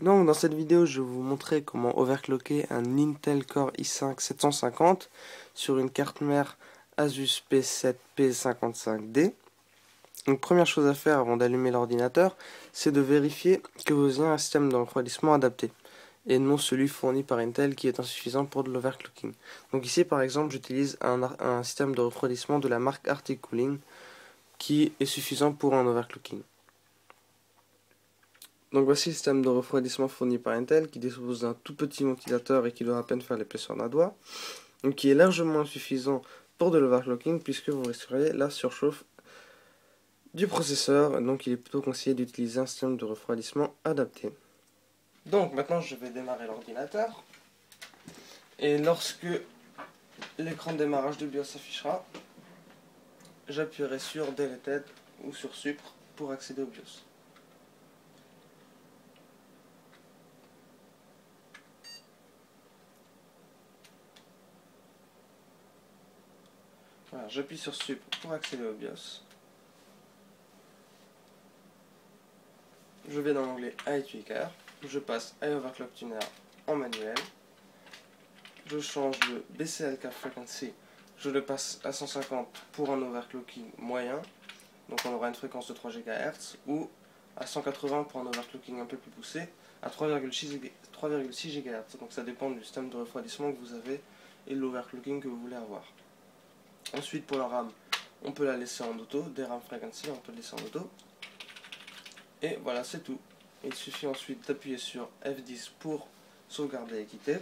Donc dans cette vidéo, je vais vous montrer comment overclocker un Intel Core i5 750 sur une carte mère Asus P7P55D. Donc première chose à faire avant d'allumer l'ordinateur, c'est de vérifier que vous ayez un système de refroidissement adapté et non celui fourni par Intel qui est insuffisant pour de l'overclocking. Donc ici par exemple, j'utilise un système de refroidissement de la marque Arctic Cooling qui est suffisant pour un overclocking. Donc voici le système de refroidissement fourni par Intel qui dispose d'un tout petit ventilateur et qui doit à peine faire l'épaisseur d'un doigt. Donc qui est largement insuffisant pour de l'overclocking puisque vous risqueriez la surchauffe du processeur. Donc il est plutôt conseillé d'utiliser un système de refroidissement adapté. Donc maintenant je vais démarrer l'ordinateur. Et lorsque l'écran de démarrage de BIOS s'affichera, j'appuierai sur Deleted ou sur Supr pour accéder au BIOS. Voilà, j'appuie sur Supr pour accéder au BIOS. Je vais dans l'onglet iTweaker, je passe iOverclock Tuner en manuel, je change le BCL Cap Frequency, je le passe à 150 pour un overclocking moyen, donc on aura une fréquence de 3 GHz, ou à 180 pour un overclocking un peu plus poussé, à 3,6 GHz, donc ça dépend du système de refroidissement que vous avez et de l'overclocking que vous voulez avoir. Ensuite pour la RAM, on peut la laisser en auto, des RAM Frequency, on peut le laisser en auto. Et voilà, c'est tout. Il suffit ensuite d'appuyer sur F10 pour sauvegarder et quitter.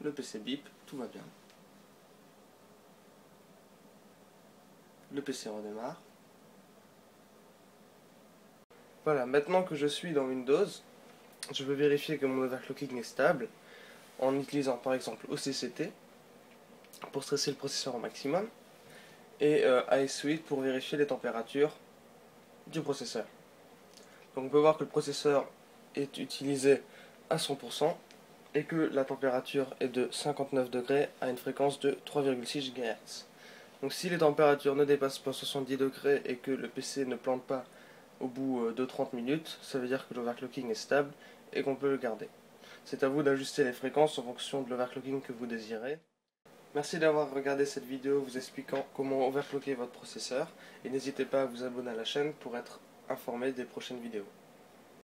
Le PC bip, tout va bien. Le PC redémarre. Voilà, maintenant que je suis dans Windows, je veux vérifier que mon overclocking est stable en utilisant par exemple OCCT pour stresser le processeur au maximum et iSuite pour vérifier les températures du processeur. Donc on peut voir que le processeur est utilisé à 100% et que la température est de 59 degrés à une fréquence de 3,6 GHz. Donc si les températures ne dépassent pas 70 degrés et que le PC ne plante pas au bout de 30 minutes, ça veut dire que l'overclocking est stable et qu'on peut le garder. C'est à vous d'ajuster les fréquences en fonction de l'overclocking que vous désirez. Merci d'avoir regardé cette vidéo vous expliquant comment overclocker votre processeur et n'hésitez pas à vous abonner à la chaîne pour être informé des prochaines vidéos.